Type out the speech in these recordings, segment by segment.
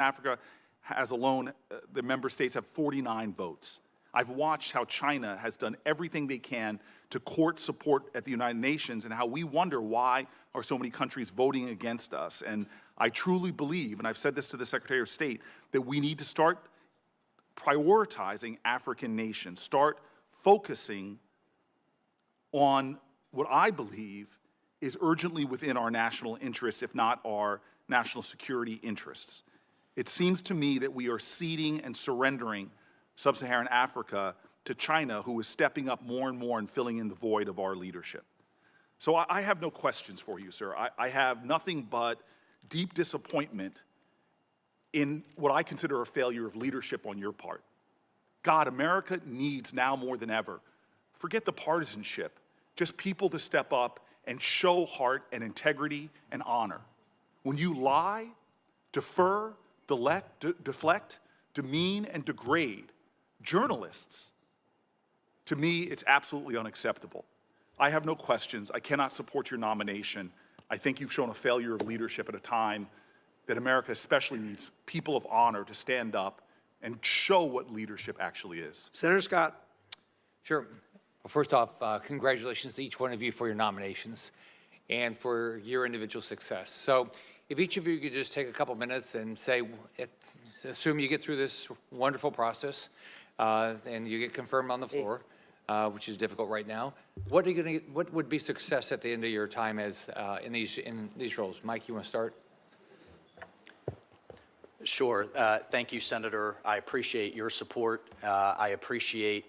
Africa has alone, the member states have 49 votes. I've watched how China has done everything they can to court support at the United Nations, and how we wonder why are so many countries voting against us. And I truly believe, and I've said this to the Secretary of State, that we need to start prioritizing African nations, start focusing on what I believe is urgently within our national interests, if not our national security interests. It seems to me that we are ceding and surrendering sub-Saharan Africa to China, who is stepping up more and more and filling in the void of our leadership. So I have no questions for you, sir. I have nothing but deep disappointment in what I consider a failure of leadership on your part. God, America needs now more than ever, forget the partisanship, just people to step up and show heart and integrity and honor. When you lie, defer, deflect, demean, and degrade journalists, to me, it's absolutely unacceptable. I have no questions. I cannot support your nomination. I think you've shown a failure of leadership at a time that America especially needs people of honor to stand up and show what leadership actually is. Senator Scott. Sure. Well, first off, congratulations to each one of you for your nominations and for your individual success. So if each of you could just take a couple minutes and say, assume you get through this wonderful process and you get confirmed on the floor, which is difficult right now. What would be success at the end of your time as in these roles? Mike, you want to start? Sure. Thank you, Senator. I appreciate your support. I appreciate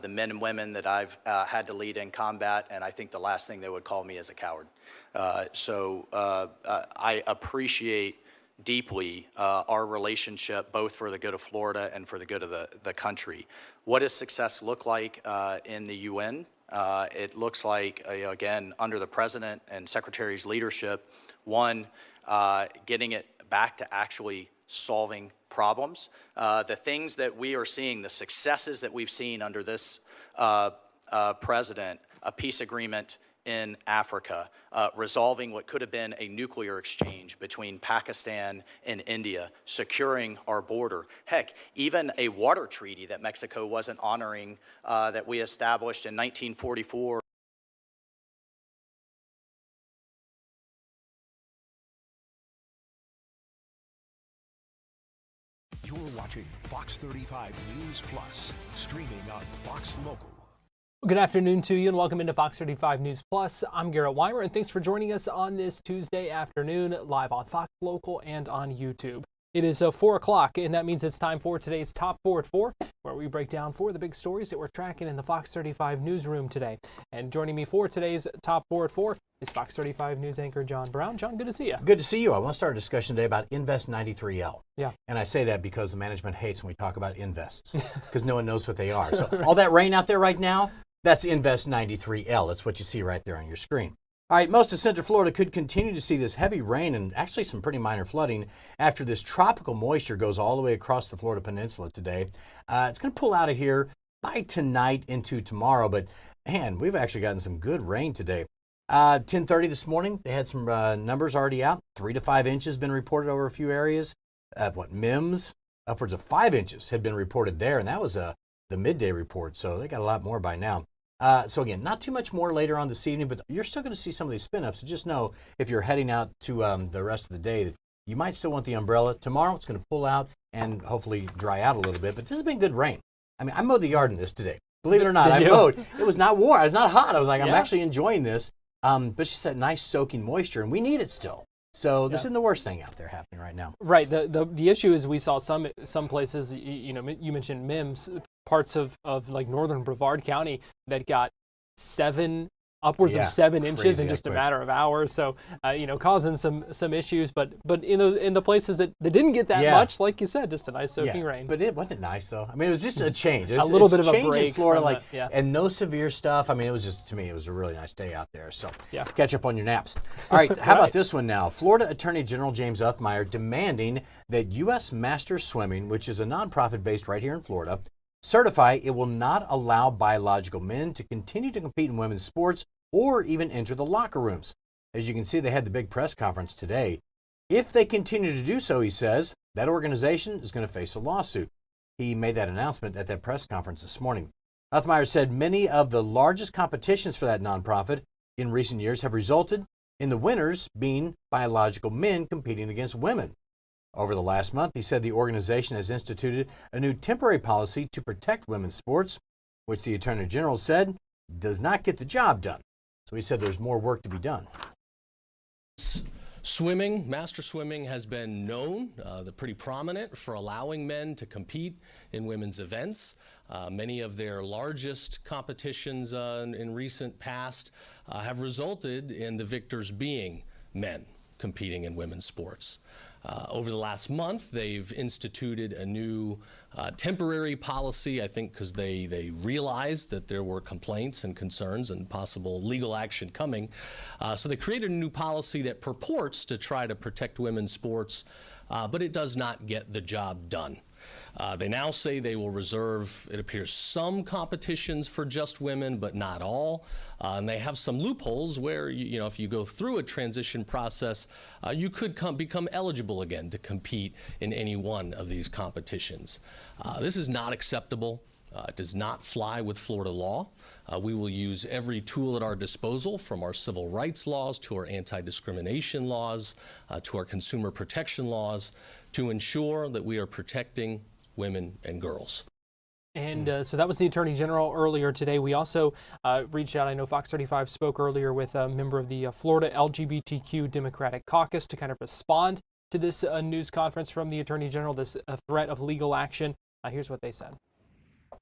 the men and women that I've had to lead in combat, and I think the last thing they would call me is a coward. I appreciate deeply our relationship, both for the good of Florida and for the good of the country. What does success look like in the UN? It looks like, again, under the President and Secretary's leadership, one, getting it back to actually solving problems. The things that we are seeing, the successes that we've seen under this president, a peace agreement in Africa, resolving what could have been a nuclear exchange between Pakistan and India, securing our border. Heck, even a water treaty that Mexico wasn't honoring that we established in 1944. You're watching Fox 35 News Plus, streaming on Fox Local. Good afternoon to you and welcome into Fox 35 News Plus. I'm Garrett Wymer and thanks for joining us on this Tuesday afternoon live on Fox Local and on YouTube. It is 4 o'clock and that means it's time for today's Top 4 at 4, where we break down 4 of the big stories that we're tracking in the Fox 35 newsroom today. And joining me for today's Top 4 at 4 is Fox 35 News anchor John Brown. John, good to see you. Good to see you. I want to start a discussion today about Invest 93L. Yeah. And I say that because the management hates when we talk about invests, because no one knows what they are. So all that rain out there right now, that's Invest 93L. That's what you see right there on your screen. All right, most of Central Florida could continue to see this heavy rain and actually some pretty minor flooding after this tropical moisture goes all the way across the Florida Peninsula today. It's going to pull out of here by tonight into tomorrow, but man, we've actually gotten some good rain today. 10:30 this morning, they had some numbers already out. 3 to 5 inches been reported over a few areas. MIMS, upwards of 5 inches had been reported there, and that was the midday report, so they got a lot more by now. So again, not too much more later on this evening, but you're still going to see some of these spin-ups. So just know if you're heading out to the rest of the day that you might still want the umbrella. Tomorrow it's going to pull out and hopefully dry out a little bit, but this has been good rain. I mean, I mowed the yard in this today. Believe it or not, I mowed. It was not warm. It was not hot. I was like, I'm actually enjoying this. But it's just that nice soaking moisture, and we need it still. So this isn't the worst thing out there happening right now. Right. The issue is we saw some places, you mentioned MIMS, parts of like northern Brevard County that got upwards of 7 inches in just a matter of hours. So, causing some issues. But in the places that didn't get that much, like you said, just a nice soaking rain. But it wasn't nice though. I mean, it was just a change. A little bit of a change break in Florida, and no severe stuff. I mean, it was just, to me, it was a really nice day out there. So catch up on your naps. All right, how about this one now? Florida Attorney General James Uthmeier demanding that U.S. Masters Swimming, which is a nonprofit based right here in Florida, certify it will not allow biological men to continue to compete in women's sports or even enter the locker rooms. As you can see, they had the big press conference today. If they continue to do so, he says, That organization is going to face a lawsuit. He made that announcement at that press conference this morning. Uthmeier said many of the largest competitions for that nonprofit in recent years have resulted in the winners being biological men competing against women. Over the last month, he said the organization has instituted a new temporary policy to protect women's sports, which the Attorney General said does not get the job done. So he said there's more work to be done. Swimming, master swimming has been known, they're pretty prominent for allowing men to compete in women's events. Many of their largest competitions in recent past have resulted in the victors being men competing in women's sports. Over the last month, they've instituted a new temporary policy, I think because they realized that there were complaints and concerns and possible legal action coming. So they created a new policy that purports to try to protect women's sports, but it does not get the job done. They now say they will reserve, it appears, some competitions for just women, but not all. And they have some loopholes where, you know, if you go through a transition process, you could become eligible again to compete in any one of these competitions. This is not acceptable. It does not fly with Florida law. We will use every tool at our disposal, from our civil rights laws to our anti-discrimination laws to our consumer protection laws, to ensure that we are protecting women and girls. And so that was the Attorney General earlier today. We also reached out. I know Fox 35 spoke earlier with a member of the Florida LGBTQ Democratic Caucus to kind of respond to this news conference from the Attorney General, this threat of legal action. Here's what they said.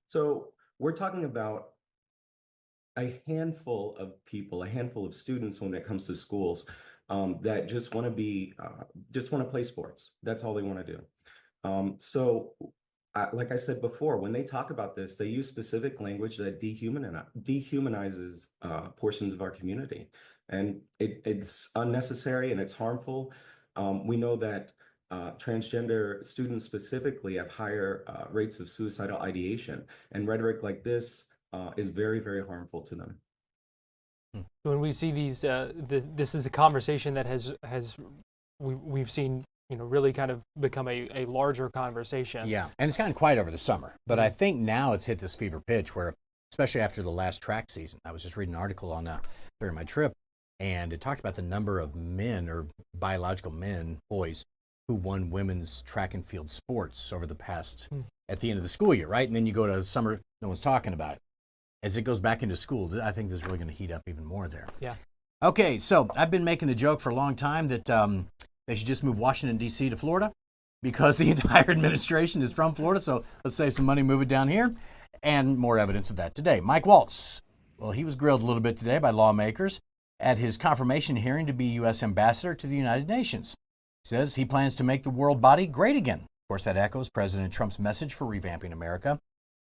So we're talking about a handful of people, a handful of students when it comes to schools that just want to play sports. That's all they want to do. Like I said before, when they talk about this, they use specific language that dehumanizes portions of our community, and it's unnecessary and it's harmful. We know that transgender students specifically have higher rates of suicidal ideation, and rhetoric like this is very, very harmful to them. When we see these, this is a conversation that we've seen, you know, really kind of become a larger conversation. Yeah, and it's gotten quiet over the summer, but I think now it's hit this fever pitch where, especially after the last track season, I was just reading an article on during my trip, and it talked about the number of men, or biological men, boys, who won women's track and field sports over the past, at the end of the school year, right? And then you go to summer, no one's talking about it. As it goes back into school, I think this is really going to heat up even more there. Yeah. Okay, so I've been making the joke for a long time that they should just move Washington, D.C. to Florida because the entire administration is from Florida. So let's save some money, move it down here. And more evidence of that today. Mike Waltz, well, he was grilled a little bit today by lawmakers at his confirmation hearing to be U.S. ambassador to the United Nations. He says he plans to make the world body great again. Of course, that echoes President Trump's message for revamping America.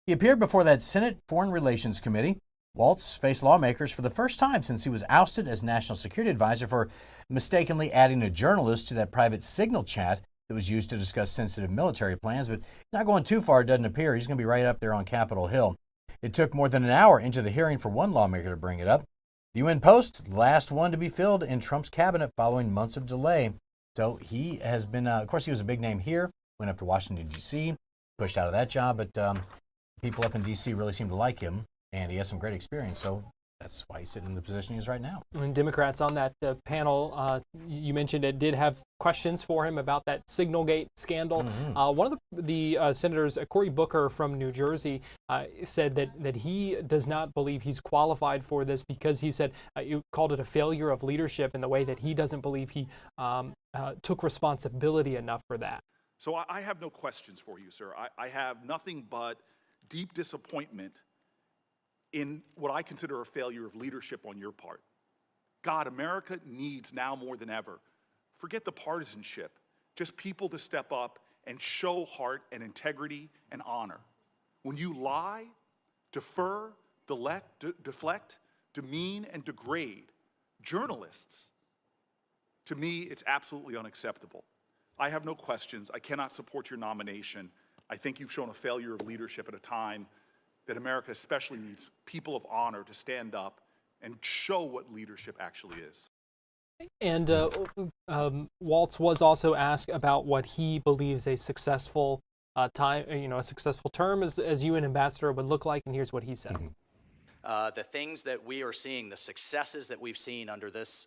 He appeared before that Senate Foreign Relations Committee. Waltz faced lawmakers for the first time since he was ousted as National Security Advisor for mistakenly adding a journalist to that private signal chat that was used to discuss sensitive military plans. But not going too far, it doesn't appear. He's going to be right up there on Capitol Hill. It took more than an hour into the hearing for one lawmaker to bring it up. The UN Post, the last one to be filled in Trump's cabinet following months of delay. So he has been, of course, he was a big name here, went up to Washington, D.C., pushed out of that job, but people up in D.C. really seem to like him, and he has some great experience, so that's why he's sitting in the position he is right now. And Democrats on that panel, you mentioned it, did have questions for him about that Signalgate scandal. One of the senators, Cory Booker from New Jersey, said that he does not believe he's qualified for this because he said, you called it a failure of leadership in the way that he doesn't believe he took responsibility enough for that. So I have no questions for you, sir. I have nothing but deep disappointment in what I consider a failure of leadership on your part. God, America needs now more than ever, forget the partisanship, just people to step up and show heart and integrity and honor. When you lie, defer, deflect, demean, and degrade journalists, to me, it's absolutely unacceptable. I have no questions. I cannot support your nomination. I think you've shown a failure of leadership at a time that America especially needs people of honor to stand up and show what leadership actually is. And Waltz was also asked about what he believes a successful a successful term as UN ambassador would look like, and here's what he said. The things that we are seeing, the successes that we've seen under this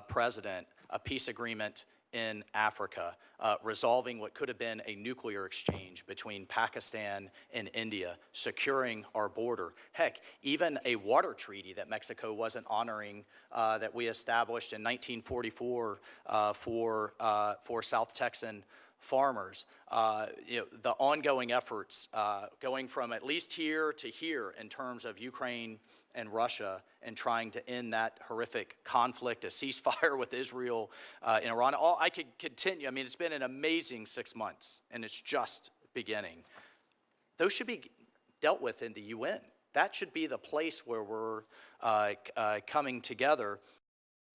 president, a peace agreement in Africa, resolving what could have been a nuclear exchange between Pakistan and India, securing our border. Heck, even a water treaty that Mexico wasn't honoring that we established in 1944 for South Texan farmers. The ongoing efforts going from at least here to here in terms of Ukraine and Russia and trying to end that horrific conflict, a ceasefire with Israel and Iran. I could continue. I mean, it's been an amazing 6 months, and it's just beginning. Those should be dealt with in the UN. That should be the place where we're coming together.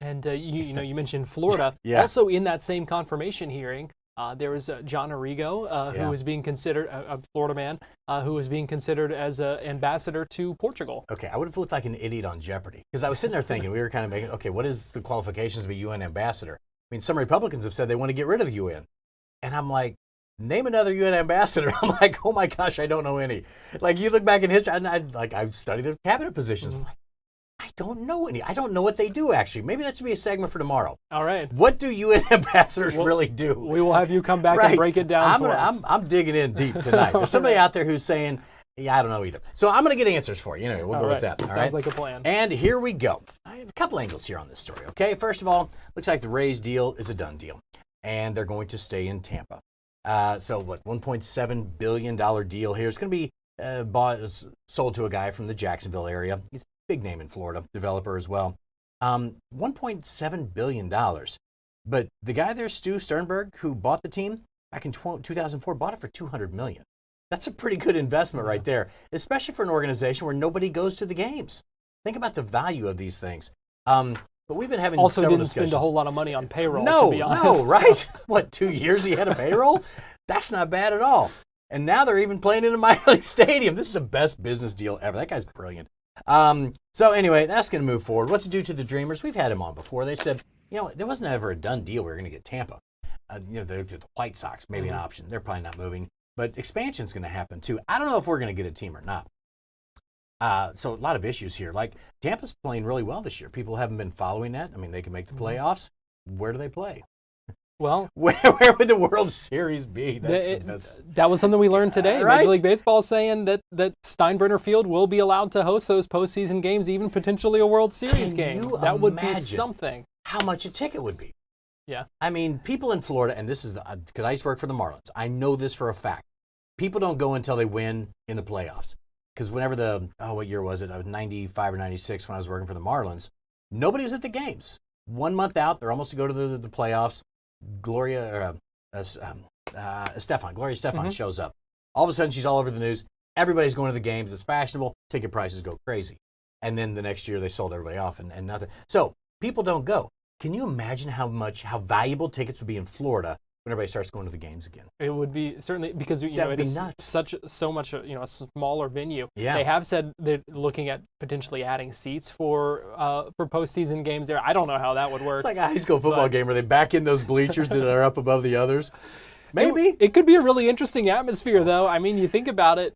And you mentioned Florida. Yeah. Also in that same confirmation hearing, there was John Arrigo, who was being considered, a Florida man, who was being considered as an ambassador to Portugal. Okay, I would have looked like an idiot on Jeopardy because I was sitting there thinking, we were kind of making, okay, what is the qualifications to be UN ambassador? I mean, some Republicans have said they want to get rid of the UN. And I'm like, name another UN ambassador. I'm like, oh my gosh, I don't know any. Like, you look back in history, and I've studied the cabinet positions. I'm like, I don't know any. I don't know what they do, actually. Maybe that should be a segment for tomorrow. All right. What do UN ambassadors really do? We will have you come back and break it down for us. I'm digging in deep tonight. There's somebody out there who's saying, yeah, I don't know either. So I'm going to get answers for you. Anyway, we'll go with that. All Sounds like a plan. And here we go. I have a couple angles here on this story, okay? First of all, looks like the Rays deal is a done deal, and they're going to stay in Tampa. So what, $1.7 billion deal here. It's going to be sold to a guy from the Jacksonville area. He's a big name in Florida, developer as well. $1.7 billion. But the guy there, Stu Sternberg, who bought the team back in 2004, bought it for $200 million. That's a pretty good investment right there, especially for an organization where nobody goes to the games. Think about the value of these things. But we've been having also several didn't discussions. spend a whole lot of money on payroll, No, to be honest. no, right? What, 2 years he had a payroll? That's not bad at all. And now they're even playing in a minor league stadium. This is the best business deal ever. That guy's brilliant. So anyway, that's going to move forward. What's it do to the Dreamers? We've had him on before. They said, there wasn't ever a done deal. We were going to get Tampa. The White Sox, maybe an option. They're probably not moving. But expansion's going to happen too. I don't know if we're going to get a team or not. So a lot of issues here. Like Tampa's playing really well this year. People haven't been following that. I mean, they can make the playoffs. Where do they play? Well, where would the World Series be? That was something we learned today. Right? Major League Baseball is saying that Steinbrenner Field will be allowed to host those postseason games, even potentially a World Series game. That would be something. How much a ticket would be? Yeah. I mean, people in Florida, and this is because I used to work for the Marlins. I know this for a fact. People don't go until they win in the playoffs. Because whenever what year was it? I was 95 or 96 when I was working for the Marlins. Nobody was at the games. 1 month out, they're almost to go to the playoffs. Gloria Estefan shows up. All of a sudden, she's all over the news. Everybody's going to the games. It's fashionable. Ticket prices go crazy. And then the next year, they sold everybody off and nothing. So people don't go. Can you imagine how valuable tickets would be in Florida when everybody starts going to the games again? It would be certainly because it is so much a smaller venue. Yeah. They have said they're looking at potentially adding seats for postseason games there. I don't know how that would work. It's like a high school football game where they back in those bleachers that are up above the others. Maybe it could be a really interesting atmosphere, though. I mean, you think about it.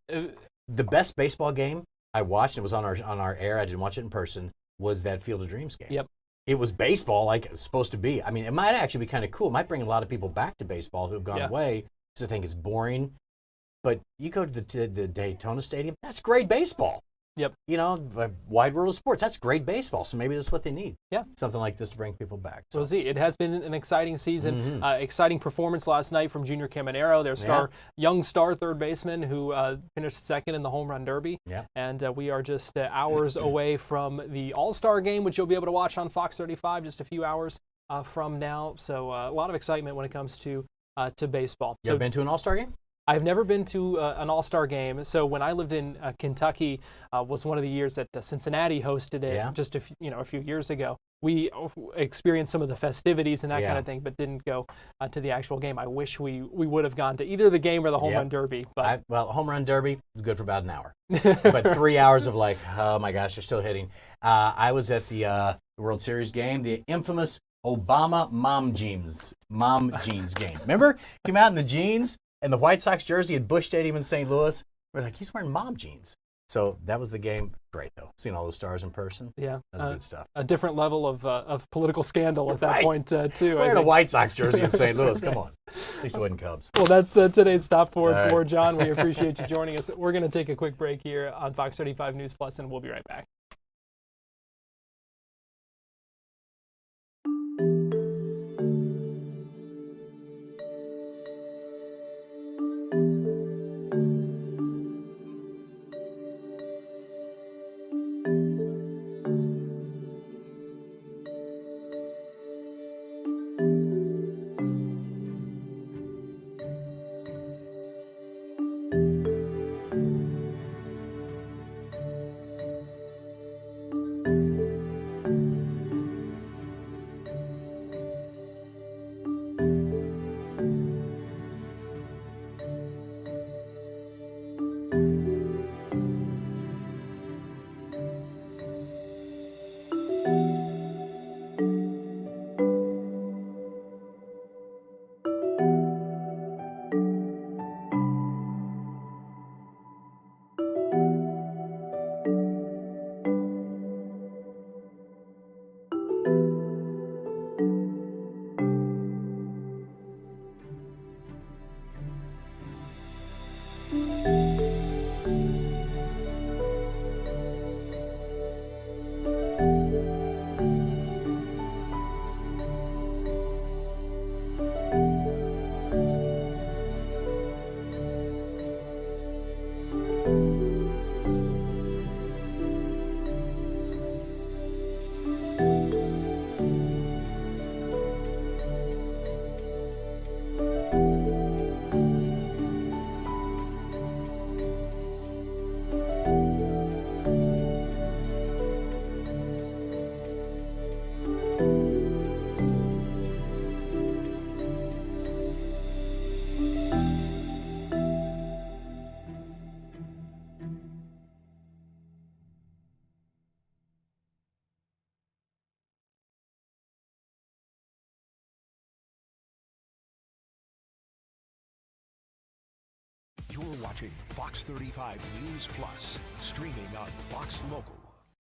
The best baseball game I watched, it was on our air. I didn't watch it in person. Was that Field of Dreams game? Yep. It was baseball like it was supposed to be. I mean, it might actually be kind of cool. It might bring a lot of people back to baseball who have gone away because they think it's boring. But you go to the Daytona Stadium, that's great baseball. Yep. Wide world of sports, that's great baseball. So maybe that's what they need. Yeah. Something like this to bring people back. So. We'll see. It has been an exciting season. Exciting performance last night from Junior Caminero, their young star third baseman who finished second in the home run derby. Yeah. And we are just hours away from the All-Star game, which you'll be able to watch on Fox 35 just a few hours from now. So a lot of excitement when it comes to baseball. You ever been to an All-Star game? I've never been to an All-Star game. So when I lived in Kentucky, was one of the years that Cincinnati hosted it just a few years ago. we experienced some of the festivities and that Yeah. kind of thing, but didn't go to the actual game. I wish we would have gone to either the game or the home Yep. run derby. But Well, home run derby is good for about an hour, but 3 hours of like, oh my gosh, they're still hitting. I was at the World Series game, the infamous Obama mom jeans game. Remember? Came out in the jeans and the White Sox jersey at Busch Stadium in St. Louis. We're like, he's wearing mom jeans. So that was the game. Great though, seeing all those stars in person. yeah, That's good stuff. a different level of political scandal at that Right. point too. I Wearing a think. White Sox jersey in St. Louis. Come on. At least it wasn't Cubs. Well, that's today's Top 4 All right. for John. We appreciate you joining us. We're going to take a quick break here on Fox 35 News Plus, and we'll be right back. You're watching Fox 35 News Plus, streaming on Fox Local.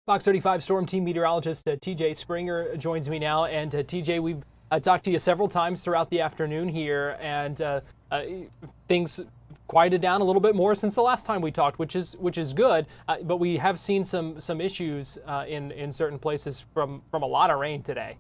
Fox 35 Storm Team meteorologist TJ Springer joins me now. And TJ, we've talked to you several times throughout the afternoon here, and things quieted down a little bit more since the last time we talked, which is good. But we have seen some issues in certain places from a lot of rain today.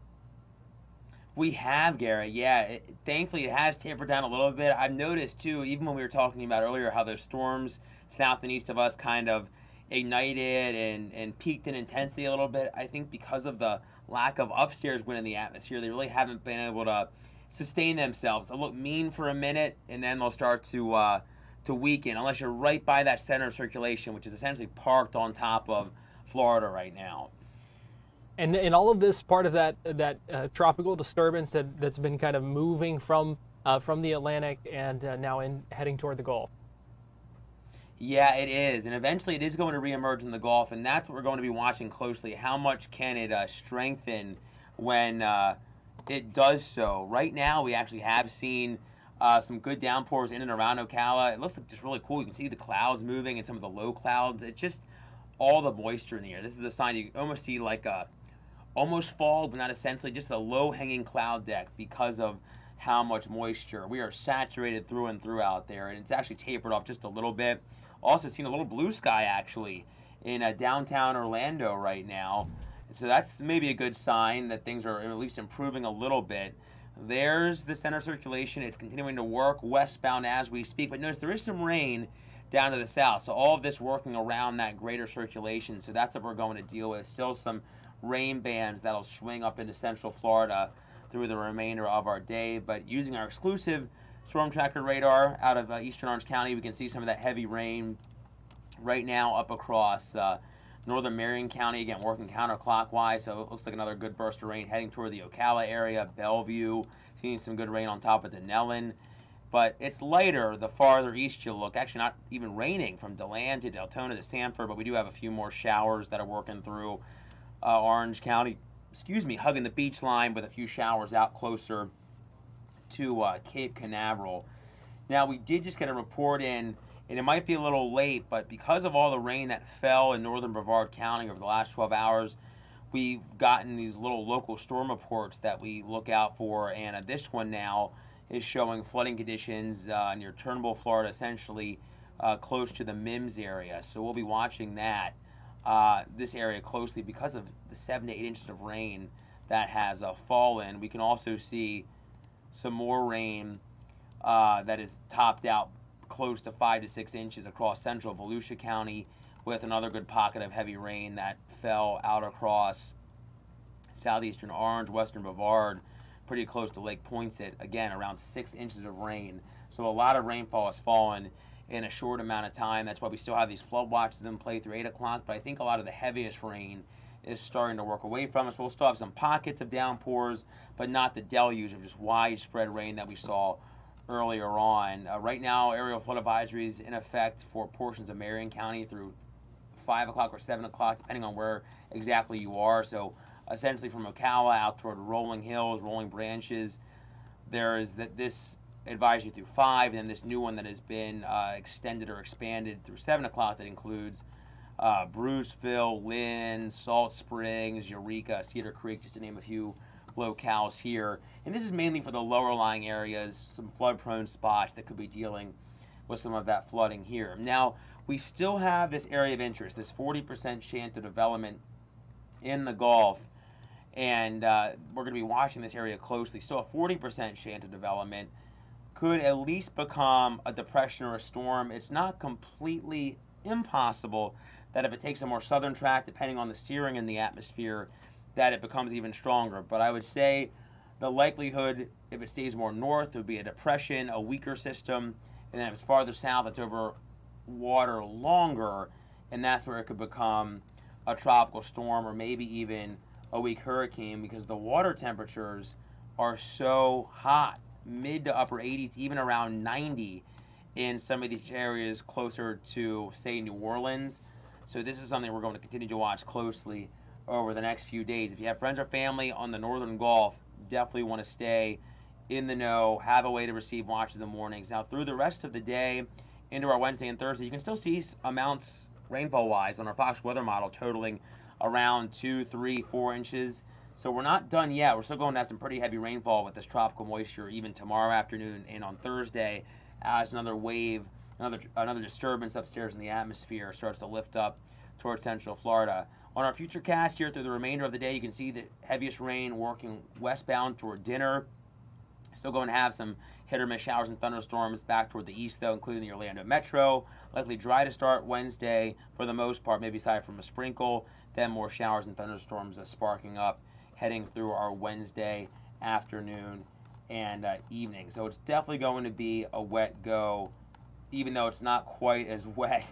We have, Garrett. Yeah, thankfully it has tapered down a little bit. I've noticed too, even when we were talking about earlier, how the storms south and east of us kind of ignited and peaked in intensity a little bit. I think because of the lack of upstairs wind in the atmosphere, they really haven't been able to sustain themselves. They'll look mean for a minute, and then they'll start to weaken, unless you're right by that center of circulation, which is essentially parked on top of Florida right now. And all of this part of that tropical disturbance that's been kind of moving from the Atlantic and now heading toward the Gulf. Yeah, it is, and eventually it is going to reemerge in the Gulf, and that's what we're going to be watching closely. How much can it strengthen when it does so? Right now, we actually have seen some good downpours in and around Ocala. It looks like just really cool. You can see the clouds moving and some of the low clouds. It's just all the moisture in the air. This is a sign you almost see like a almost fall, but not essentially, just a low-hanging cloud deck because of how much moisture. We are saturated through and through out there, and it's actually tapered off just a little bit. Also seen a little blue sky, actually, in downtown Orlando right now. So that's maybe a good sign that things are at least improving a little bit. There's the center circulation. It's continuing to work westbound as we speak, but notice there is some rain down to the south. So all of this working around that greater circulation. So that's what we're going to deal with. Still some rain bands that'll swing up into central Florida through the remainder of our day. But using our exclusive storm tracker radar out of eastern Orange County, we can see some of that heavy rain right now up across Northern Marion County, again, working counterclockwise, so it looks like another good burst of rain heading toward the Ocala area, Bellevue, seeing some good rain on top of Denellen. But it's lighter the farther east you look. Actually, not even raining from DeLand to Deltona to Sanford, but we do have a few more showers that are working through Orange County, hugging the beach line with a few showers out closer to Cape Canaveral. Now, we did just get a report in, and it might be a little late, but because of all the rain that fell in northern Brevard County over the last 12 hours, we've gotten these little local storm reports that we look out for, and this one now is showing flooding conditions near Turnbull, Florida, essentially close to the Mims area. So we'll be watching that, this area closely because of the 7 to 8 inches of rain that has fallen. We can also see some more rain that is topped out close to 5 to 6 inches across central Volusia County, with another good pocket of heavy rain that fell out across southeastern Orange, western Brevard, pretty close to Lake Poinsett. Again, around 6 inches of rain. So a lot of rainfall has fallen in a short amount of time. That's why we still have these flood watches in play through 8 o'clock. But I think a lot of the heaviest rain is starting to work away from us. We'll still have some pockets of downpours, but not the deluge of just widespread rain that we saw earlier on. Right now, aerial flood advisories in effect for portions of Marion County through 5 o'clock or 7 o'clock, depending on where exactly you are. So essentially from Ocala out toward Rolling Hills, Rolling Branches, there is this advisory through 5, and then this new one that has been extended or expanded through 7 o'clock that includes Bruceville, Lynn, Salt Springs, Eureka, Cedar Creek, just to name a few locales here. And this is mainly for the lower lying areas, some flood prone spots that could be dealing with some of that flooding here. Now, we still have this area of interest, this 40% chance of development in the Gulf, and we're going to be watching this area closely. Still a 40% chance of development. Could at least become a depression or a storm. It's not completely impossible that if it takes a more southern track, depending on the steering in the atmosphere, that it becomes even stronger. But I would say the likelihood, if it stays more north, it would be a depression, a weaker system, and then if it's farther south, it's over water longer, and that's where it could become a tropical storm or maybe even a weak hurricane, because the water temperatures are so hot, mid to upper 80s, even around 90 in some of these areas closer to, say, New Orleans. So this is something we're going to continue to watch closely over the next few days. If you have friends or family on the northern Gulf, definitely want to stay in the know, have a way to receive watch in the mornings. Now, through the rest of the day into our Wednesday and Thursday, you can still see amounts rainfall-wise on our Fox weather model totaling around 2, 3, 4 inches. So we're not done yet. We're still going to have some pretty heavy rainfall with this tropical moisture even tomorrow afternoon and on Thursday, as another wave, another disturbance upstairs in the atmosphere starts to lift up towards central Florida. On our future cast here through the remainder of the day, you can see the heaviest rain working westbound toward dinner. Still going to have some hit or miss showers and thunderstorms back toward the east, though, including the Orlando metro. Likely dry to start Wednesday for the most part, maybe aside from a sprinkle. Then more showers and thunderstorms sparking up heading through our Wednesday afternoon and evening. So it's definitely going to be a wet go, even though it's not quite as wet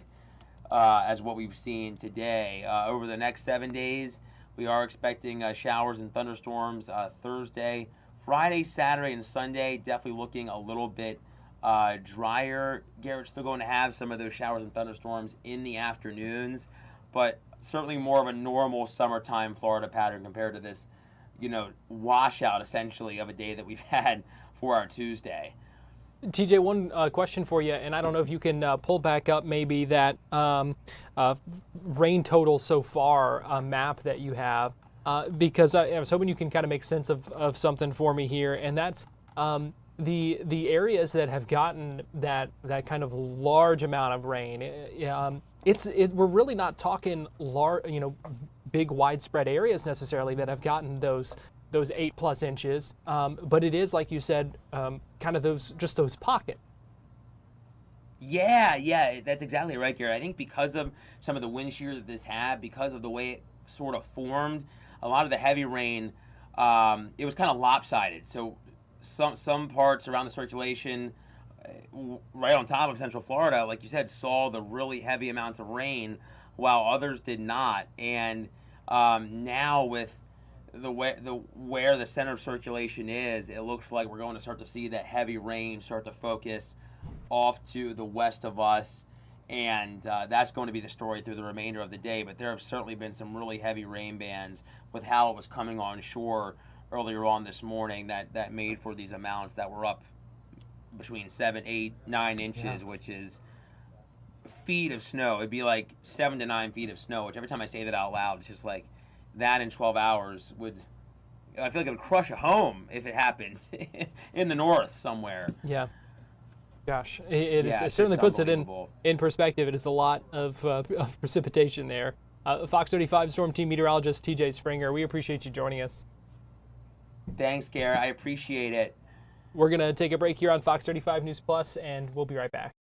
as what we've seen today. Over the next 7 days, we are expecting showers and thunderstorms Thursday, Friday, Saturday, and Sunday. Definitely looking a little bit drier. Garrett's still going to have some of those showers and thunderstorms in the afternoons, but certainly more of a normal summertime Florida pattern compared to this, washout essentially of a day that we've had for our Tuesday. TJ, one question for you, and I don't know if you can pull back up maybe that rain total so far map that you have, because I was hoping you can kind of make sense of something for me here, and that's the areas that have gotten that kind of large amount of rain. We're really not talking big widespread areas necessarily that have gotten those 8+ inches, but it is, like you said, kind of those pockets. Yeah, that's exactly right, Garrett. I think because of some of the wind shear that this had, because of the way it sort of formed, a lot of the heavy rain, it was kind of lopsided. So some parts around the circulation, right on top of Central Florida, like you said, saw the really heavy amounts of rain. while others did not. And now with where the center of circulation is, it looks like we're going to start to see that heavy rain start to focus off to the west of us, and that's going to be the story through the remainder of the day. But there have certainly been some really heavy rain bands with how it was coming on shore earlier on this morning that made for these amounts that were up between 7, 8, 9 inches, which is feet of snow. It'd be like 7 to 9 feet of snow, which every time I say that out loud, it's just like that in 12 hours I feel like it would crush a home if it happened in the north somewhere. Yeah. Gosh, it certainly puts it in perspective. It is a lot of precipitation there. Fox 35 Storm Team Meteorologist TJ Springer, we appreciate you joining us. Thanks, Garrett. I appreciate it. We're going to take a break here on Fox 35 News Plus, and we'll be right back.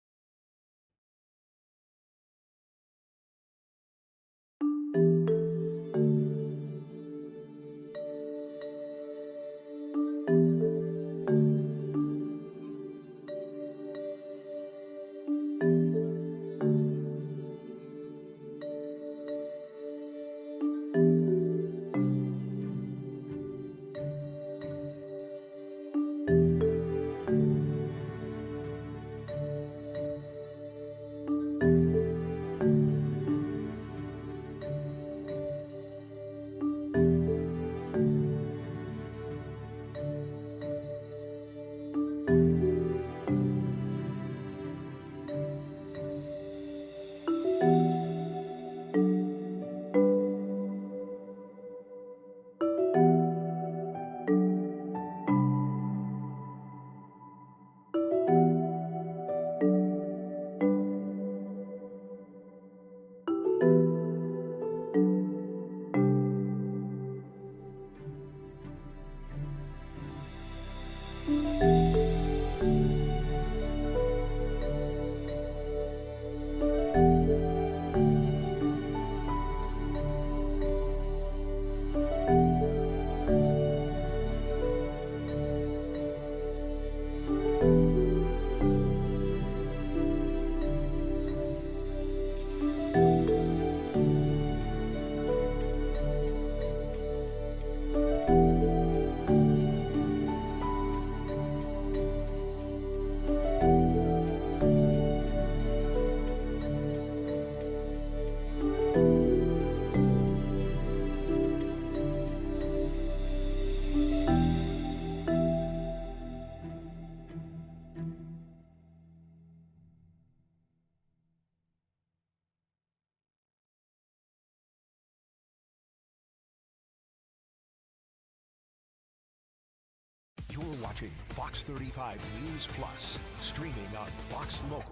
You're watching Fox 35 News Plus, streaming on Fox Local.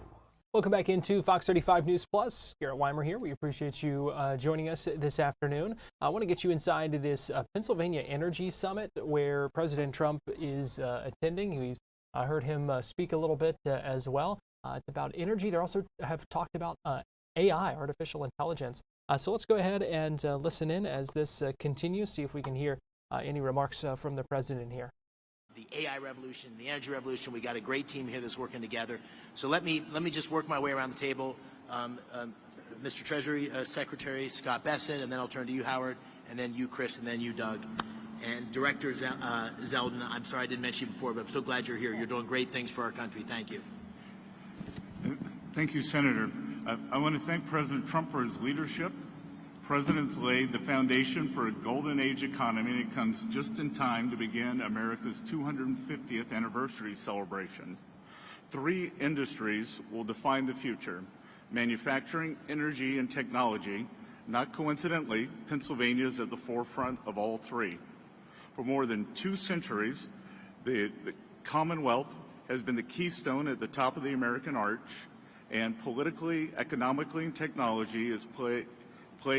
Welcome back into Fox 35 News Plus. Garrett Wymer here. We appreciate you joining us this afternoon. I want to get you inside this Pennsylvania Energy Summit where President Trump is attending. We've heard him speak a little bit as well. It's about energy. They also have talked about AI, artificial intelligence. So let's go ahead and listen in as this continues, see if we can hear any remarks from the president here. The AI revolution, the energy revolution, we got a great team here that's working together. So let me just work my way around the table. Mr. Treasury Secretary Scott Bessent, and then I'll turn to you, Howard, and then you, Chris, and then you, Doug. And Director Zeldin, I'm sorry I didn't mention you before, but I'm so glad you're here. You're doing great things for our country. Thank you. Thank you, Senator. I want to thank President Trump for his leadership. President's laid the foundation for a golden age economy, and it comes just in time to begin America's 250th anniversary celebration. 3 industries will define the future: manufacturing, energy, and technology. Not coincidentally, Pennsylvania is at the forefront of all 3. For more than 2 centuries, the Commonwealth has been the keystone at the top of the American arch, and politically, economically, and technology has played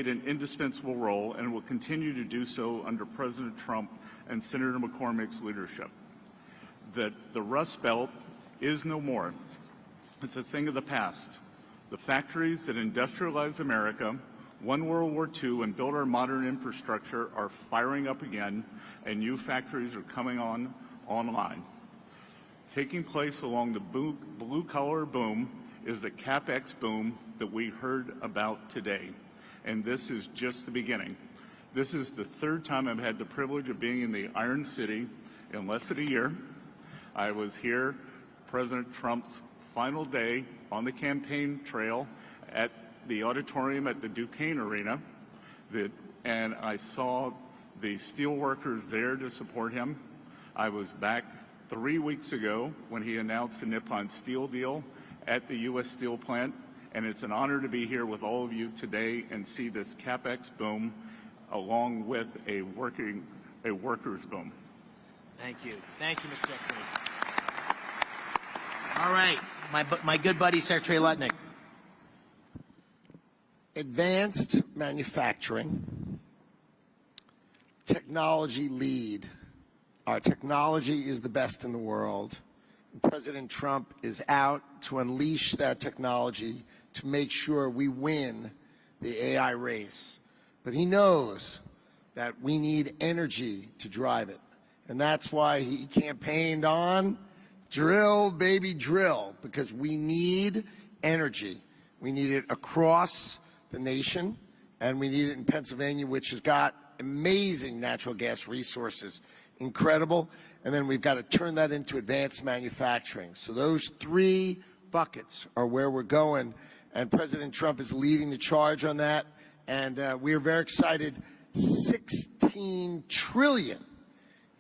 an indispensable role and will continue to do so under President Trump and Senator McCormick's leadership. That the Rust Belt is no more. It's a thing of the past. The factories that industrialized America, won World War II, and built our modern infrastructure are firing up again, and new factories are coming online. Taking place along the blue-collar boom is the CapEx boom that we heard about today. and this is just the beginning. This is the third time I've had the privilege of being in the Iron City in less than a year. I was here President Trump's final day on the campaign trail at the auditorium at the Duquesne Arena, and I saw the steel workers there to support him. I was back 3 weeks ago when he announced the Nippon Steel deal at the U.S. Steel plant, and it's an honor to be here with all of you today and see this CapEx boom along with a workers boom. Thank you. Thank you, Mr. Secretary. All right, my good buddy, Secretary Lutnick. Advanced manufacturing, technology lead. Our technology is the best in the world. President Trump is out to unleash that technology to make sure we win the AI race. But he knows that we need energy to drive it. And that's why he campaigned on drill, baby, drill, because we need energy. We need it across the nation, and we need it in Pennsylvania, which has got amazing natural gas resources, incredible. And then we've got to turn that into advanced manufacturing. So those three buckets are where we're going, and President Trump is leading the charge on that. And we are very excited. $16 trillion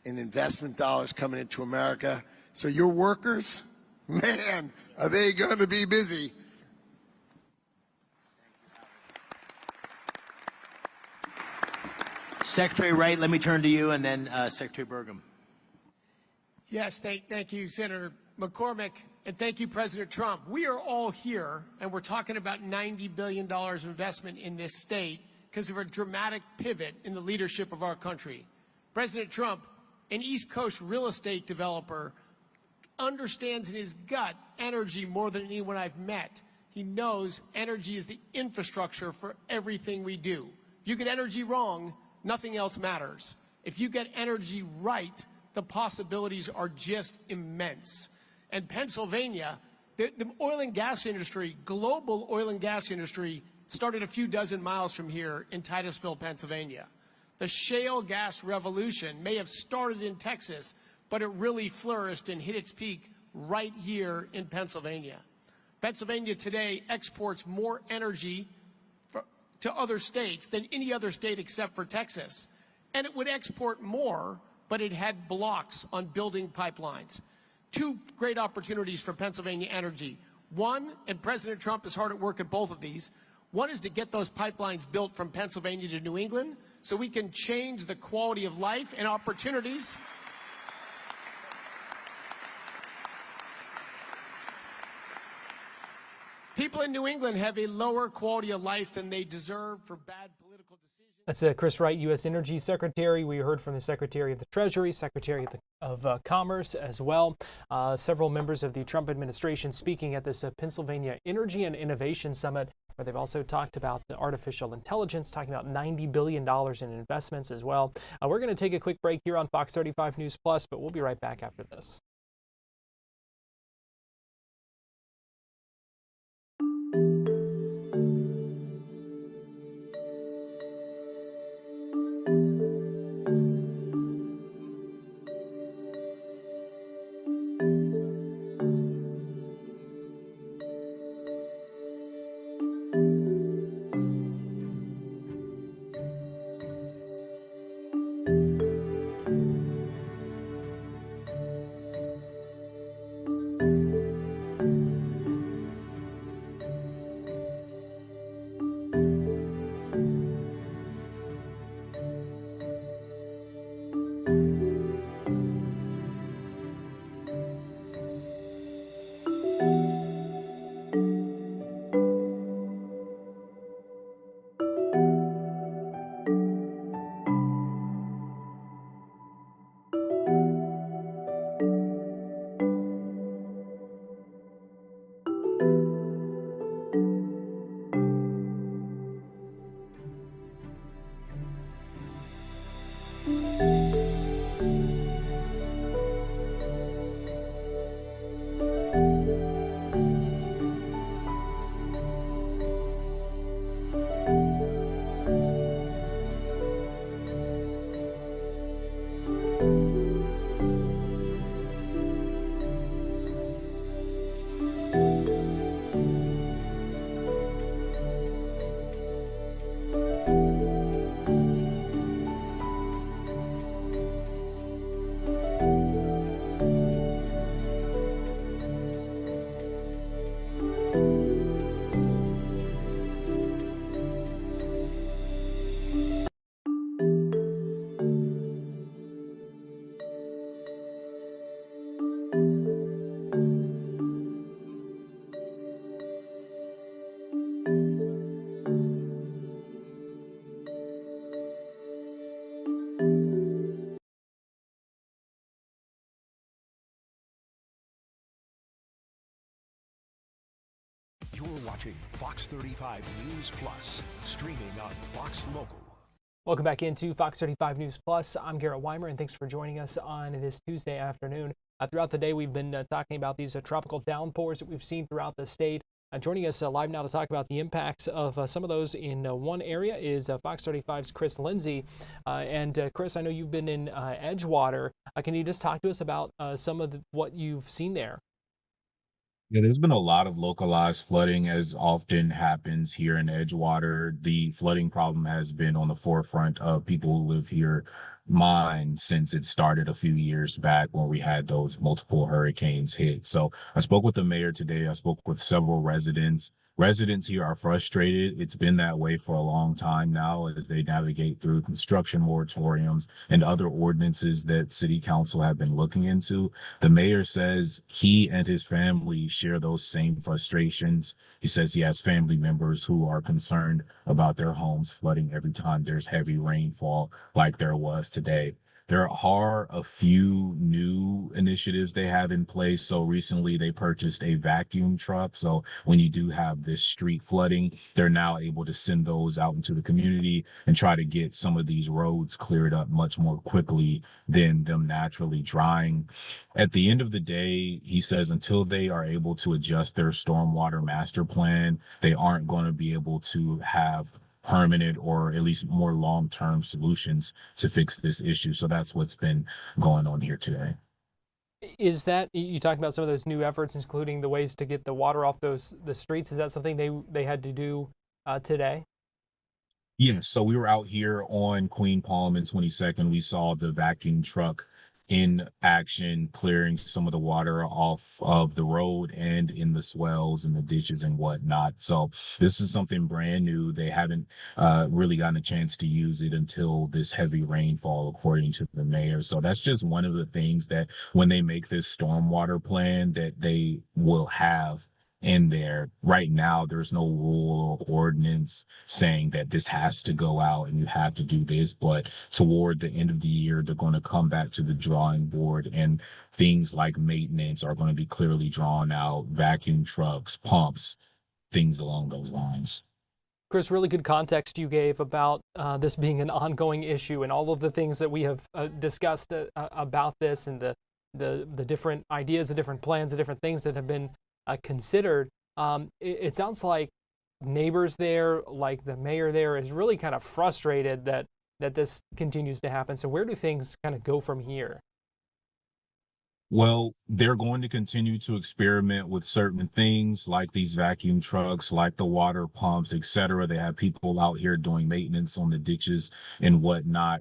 in investment dollars coming into America. So your workers, man, are they going to be busy? Secretary Wright, let me turn to you, and then Secretary Burgum. Yes, thank you, Senator McCormick, and thank you, President Trump. We are all here, and we're talking about $90 billion investment in this state because of a dramatic pivot in the leadership of our country. President Trump, an East Coast real estate developer, understands in his gut energy more than anyone I've met. He knows energy is the infrastructure for everything we do. If you get energy wrong, nothing else matters. If you get energy right, the possibilities are just immense. And Pennsylvania, the oil and gas industry, global oil and gas industry, started a few dozen miles from here in Titusville, Pennsylvania. The shale gas revolution may have started in Texas, but it really flourished and hit its peak right here in Pennsylvania. Pennsylvania today exports more energy to other states than any other state except for Texas. And it would export more, but it had blocks on building pipelines. Two great opportunities for Pennsylvania energy. One, and President Trump is hard at work at both of these, one is to get those pipelines built from Pennsylvania to New England so we can change the quality of life and opportunities. People in New England have a lower quality of life than they deserve for bad political decisions. That's Chris Wright, U.S. Energy Secretary. We heard from the Secretary of the Treasury, Secretary of Commerce as well. Several members of the Trump administration speaking at this Pennsylvania Energy and Innovation Summit, where they've also talked about the artificial intelligence, talking about $90 billion in investments as well. We're going to take a quick break here on Fox 35 News Plus, but we'll be right back after this. watching Fox 35 News Plus, streaming on Fox Local. Welcome back into Fox 35 News Plus. I'm Garrett Wymer, and thanks for joining us on this Tuesday afternoon. Throughout the day, we've been talking about these tropical downpours that we've seen throughout the state. Joining us live now to talk about the impacts of some of those in one area is Fox 35's Chris Lindsay. Chris, I know you've been in Edgewater. Can you just talk to us about some of what you've seen there? Yeah, there's been a lot of localized flooding, as often happens here in Edgewater. The flooding problem has been on the forefront of people who live here mind since it started a few years back when we had those multiple hurricanes hit. So I spoke with the mayor today. I spoke with several residents. Residents here are frustrated. It's been that way for a long time now as they navigate through construction moratoriums and other ordinances that city council have been looking into. The mayor says he and his family share those same frustrations. He says he has family members who are concerned about their homes flooding every time there's heavy rainfall like there was today. There are a few new initiatives they have in place. So recently they purchased a vacuum truck. So when you do have this street flooding, they're now able to send those out into the community and try to get some of these roads cleared up much more quickly than them naturally drying. At the end of the day, he says until they are able to adjust their stormwater master plan, they aren't going to be able to have permanent or at least more long-term solutions to fix this issue. So that's what's been going on here today. Is that, you talked about some of those new efforts, including the ways to get the water off the streets. Is that something they had to do today? Yeah, so we were out here on Queen Palm and 22nd. We saw the vacuum truck in action, clearing some of the water off of the road and in the swells and the ditches and whatnot. So this is something brand new. They haven't really gotten a chance to use it until this heavy rainfall, according to the mayor. So that's just one of the things that when they make this stormwater plan that they will have in there. Right now, there's no rule or ordinance saying that this has to go out and you have to do this, but toward the end of the year, they're going to come back to the drawing board and things like maintenance are going to be clearly drawn out, vacuum trucks, pumps, things along those lines. Chris, really good context you gave about this being an ongoing issue and all of the things that we have discussed about this and the different ideas, the different plans, the different things that have been considered. It sounds like neighbors there, like the mayor there, is really kind of frustrated that this continues to happen. So where do things kind of go from here? Well, they're going to continue to experiment with certain things like these vacuum trucks, like the water pumps, etc. They have people out here doing maintenance on the ditches and whatnot.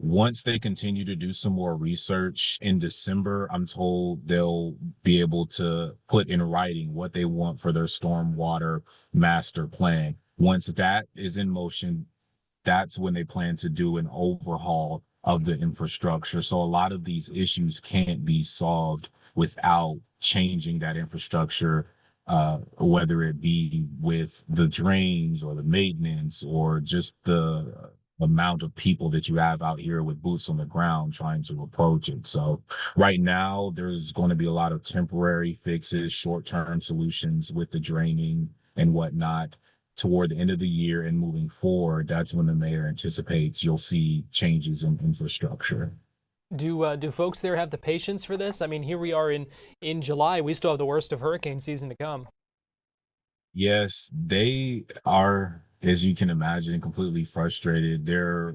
Once they continue to do some more research in December, I'm told they'll be able to put in writing what they want for their stormwater master plan. Once that is in motion, that's when they plan to do an overhaul of the infrastructure. So a lot of these issues can't be solved without changing that infrastructure, whether it be with the drains or the maintenance or just the amount of people that you have out here with boots on the ground trying to approach it. So right now, there's going to be a lot of temporary fixes, short-term solutions with the draining and whatnot. Toward the end of the year and moving forward, that's when the mayor anticipates you'll see changes in infrastructure. Do folks there have the patience for this? I mean, here we are in July. We still have the worst of hurricane season to come. Yes, they are, as you can imagine, completely frustrated. They're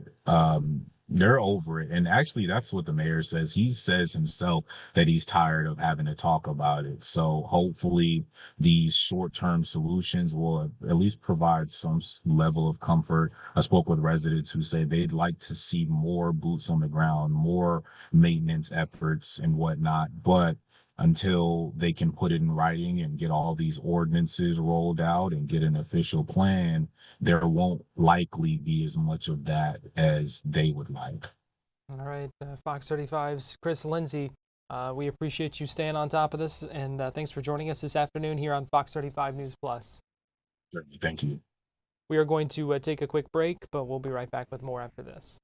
over it. And actually, that's what the mayor says. He says himself that he's tired of having to talk about it. So hopefully these short-term solutions will at least provide some level of comfort. I spoke with residents who say they'd like to see more boots on the ground, more maintenance efforts and whatnot. But until they can put it in writing and get all these ordinances rolled out and get an official plan, there won't likely be as much of that as they would like. All right, Fox 35's Chris Lindsay, we appreciate you staying on top of this, and thanks for joining us this afternoon here on Fox 35 News Plus. Certainly, thank you. We are going to take a quick break, but we'll be right back with more after this.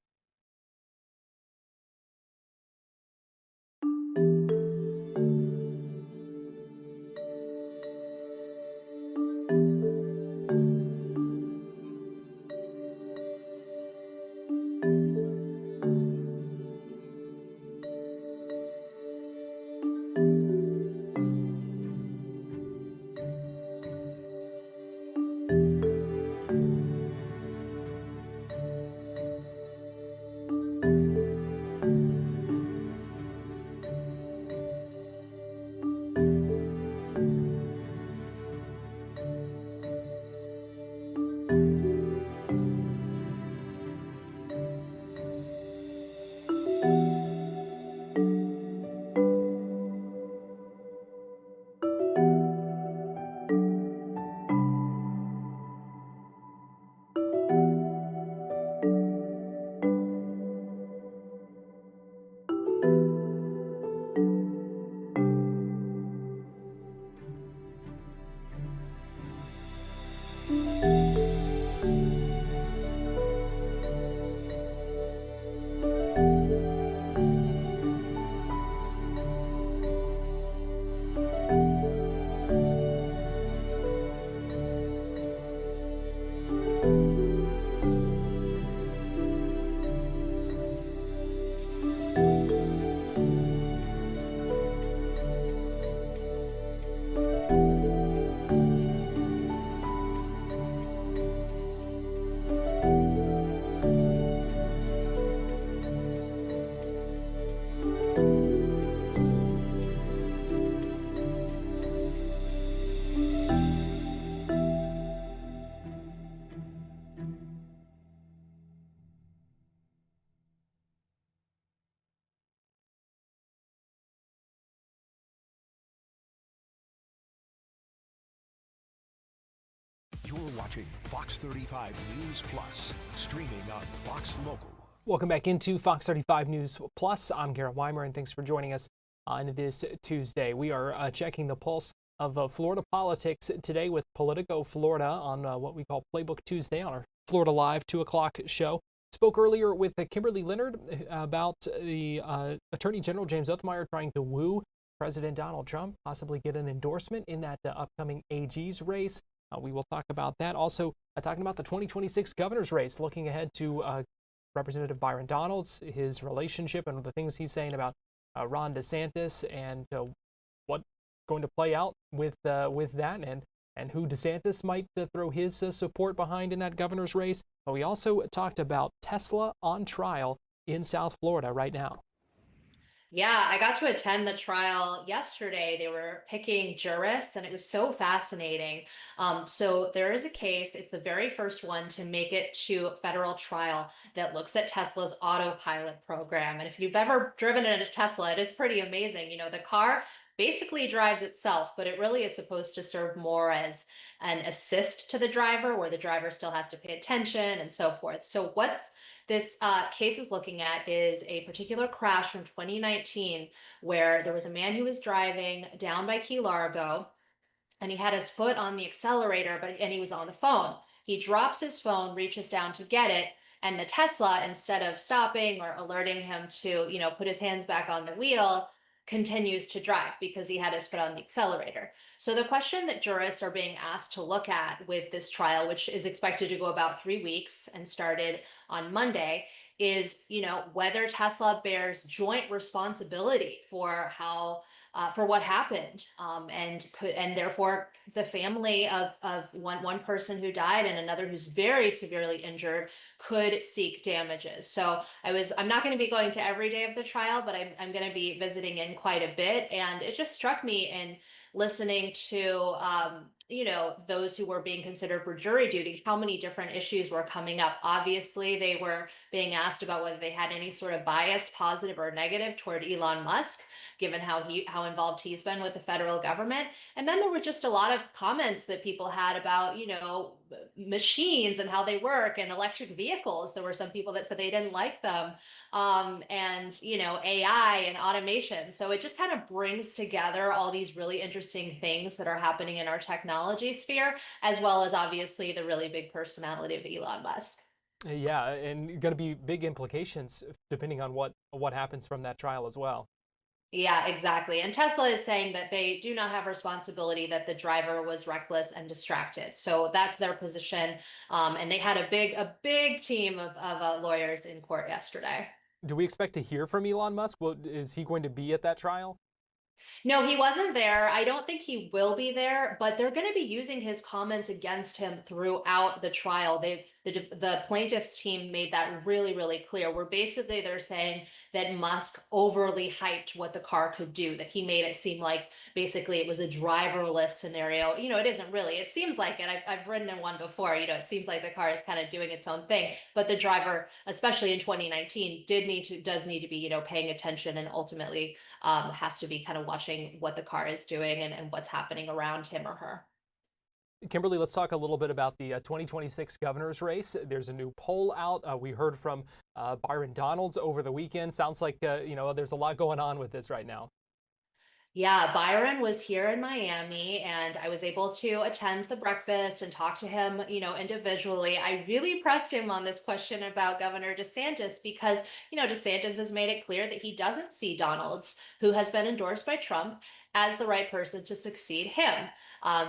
You're watching Fox 35 News Plus, streaming on Fox Local. Welcome back into Fox 35 News Plus. I'm Garrett Wymer, and thanks for joining us on this Tuesday. We are checking the pulse of Florida politics today with Politico Florida on what we call Playbook Tuesday on our Florida Live 2 o'clock show. Spoke earlier with Kimberly Leonard about the Attorney General James Uthmeier trying to woo President Donald Trump, possibly get an endorsement in that upcoming AG's race. We will talk about that. Also, talking about the 2026 governor's race, looking ahead to Representative Byron Donalds, his relationship, and the things he's saying about Ron DeSantis, and what's going to play out with that, and who DeSantis might throw his support behind in that governor's race. But we also talked about Tesla on trial in South Florida right now. Yeah, I got to attend the trial yesterday. They were picking jurists, and it was so fascinating. So there is a case, it's the very first one to make it to federal trial that looks at Tesla's autopilot program. And if you've ever driven in a Tesla, it is pretty amazing. You know, the car basically drives itself, but it really is supposed to serve more as an assist to the driver, where the driver still has to pay attention and so forth. So what this case is looking at is a particular crash from 2019 where there was a man who was driving down by Key Largo, and he had his foot on the accelerator, and he was on the phone. He drops his phone, reaches down to get it, and the Tesla, instead of stopping or alerting him to, you know, put his hands back on the wheel, continues to drive because he had his foot on the accelerator. So the question that jurists are being asked to look at with this trial, which is expected to go about 3 weeks and started on Monday, is, you know, whether Tesla bears joint responsibility for how for what happened, and therefore the family of one person who died and another who's very severely injured could seek damages. So I'm not going to be going to every day of the trial, but I'm going to be visiting in quite a bit, and it just struck me in listening to you know, those who were being considered for jury duty, how many different issues were coming up. Obviously, they were being asked about whether they had any sort of bias, positive or negative, toward Elon Musk, given how involved he's been with the federal government. And then there were just a lot of comments that people had about, you know, machines and how they work, and electric vehicles. There were some people that said they didn't like them, and, you know, AI and automation. So it just kind of brings together all these really interesting things that are happening in our technology sphere, as well as obviously the really big personality of Elon Musk. Yeah, and going to be big implications depending on what happens from that trial as well. Yeah, exactly. And Tesla is saying that they do not have responsibility, that the driver was reckless and distracted. So that's their position. And they had a big team of lawyers in court yesterday. Do we expect to hear from Elon Musk? Is he going to be at that trial? No, he wasn't there. I don't think he will be there, but they're going to be using his comments against him throughout the trial. The plaintiff's team made that really, really clear, where basically they're saying that Musk overly hyped what the car could do, that he made it seem like basically it was a driverless scenario. You know, it isn't really. It seems like it. I've ridden in one before. You know, it seems like the car is kind of doing its own thing, but the driver, especially in 2019, does need to be, you know, paying attention, and ultimately has to be kind of watching what the car is doing and what's happening around him or her. Kimberly, let's talk a little bit about the 2026 governor's race. There's a new poll out. We heard from Byron Donalds over the weekend. Sounds like, you know, there's a lot going on with this right now. Yeah, Byron was here in Miami, and I was able to attend the breakfast and talk to him, you know, individually. I really pressed him on this question about Governor DeSantis because, you know, DeSantis has made it clear that he doesn't see Donalds, who has been endorsed by Trump, as the right person to succeed him.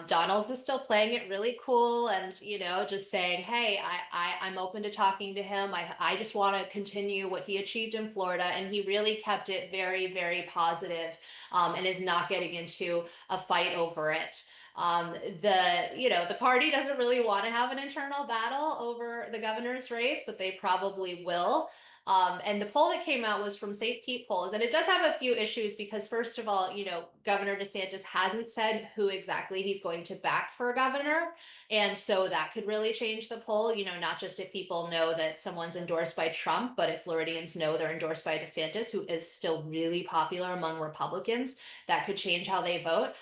Donalds is still playing it really cool and, you know, just saying, hey, I'm open to talking to him. I just want to continue what he achieved in Florida. And he really kept it very, very positive, and is not getting into a fight over it. The party doesn't really want to have an internal battle over the governor's race, but they probably will. And the poll that came out was from St. Pete Polls, and it does have a few issues because, first of all, you know, Governor DeSantis hasn't said who exactly he's going to back for governor. And so that could really change the poll, not just if people know that someone's endorsed by Trump, but if Floridians know they're endorsed by DeSantis, who is still really popular among Republicans, that could change how they vote.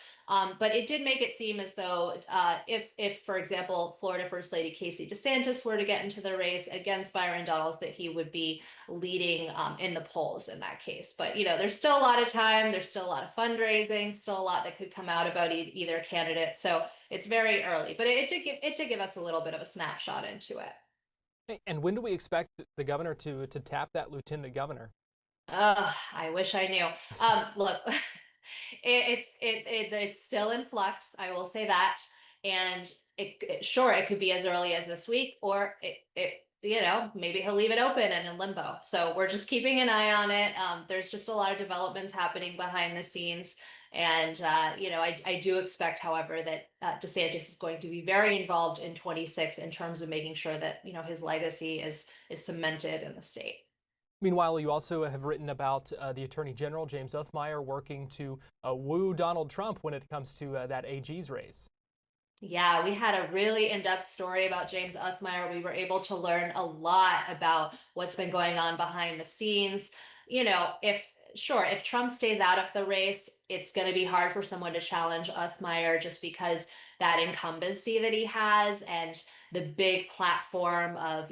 But it did make it seem as though if, for example, Florida First Lady Casey DeSantis were to get into the race against Byron Donalds, that he would be leading in the polls in that case. But, there's still a lot of time. There's still a lot of fundraising, still a lot that could come out about either candidate. So it's very early, but it did give us a little bit of a snapshot into it. And when do we expect the governor to tap that lieutenant governor? I wish I knew. Look, it's still in flux. I will say that, and it could be as early as this week, or maybe he'll leave it open and in limbo. So we're just keeping an eye on it. There's just a lot of developments happening behind the scenes. And, I do expect, however, that DeSantis is going to be very involved in 26 in terms of making sure that, his legacy is cemented in the state. Meanwhile, you also have written about the Attorney General James Uthmeier working to woo Donald Trump when it comes to that AG's race. Yeah, we had a really in-depth story about James Uthmeier. We were able to learn a lot about what's been going on behind the scenes. If Trump stays out of the race, it's going to be hard for someone to challenge Uthmeier just because that incumbency that he has and the big platform of,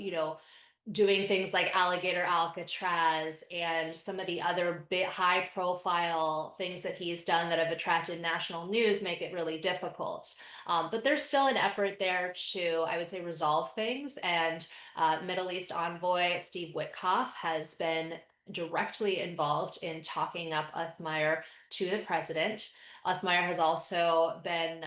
doing things like Alligator Alcatraz and some of the other big high profile things that he's done that have attracted national news make it really difficult. But there's still an effort there to, I would say, resolve things. And Middle East envoy Steve Witkoff has been directly involved in talking up Uthmeier to the president. Uthmeier has also been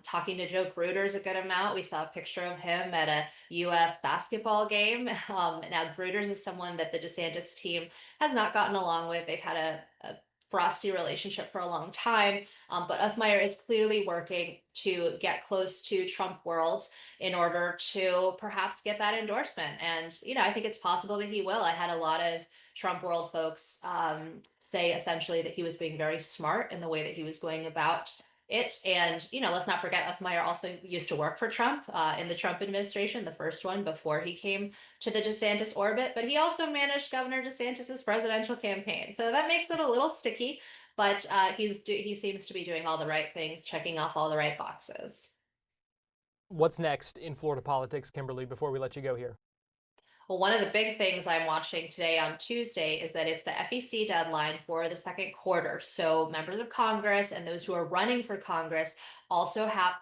talking to Joe Gruters a good amount. We saw a picture of him at a UF basketball game. Now, Gruters is someone that the DeSantis team has not gotten along with. They've had a frosty relationship for a long time, but Uthmeier is clearly working to get close to Trump world in order to perhaps get that endorsement. And, I think it's possible that he will. I had a lot of Trump world folks say essentially that he was being very smart in the way that he was going about it. And, let's not forget, Uthmeier also used to work for Trump in the Trump administration, the first one before he came to the DeSantis orbit, but he also managed Governor DeSantis's presidential campaign. So that makes it a little sticky, but he seems to be doing all the right things, checking off all the right boxes. What's next in Florida politics, Kimberly, before we let you go here? Well, one of the big things I'm watching today on Tuesday is that it's the FEC deadline for the second quarter. So members of Congress and those who are running for Congress also have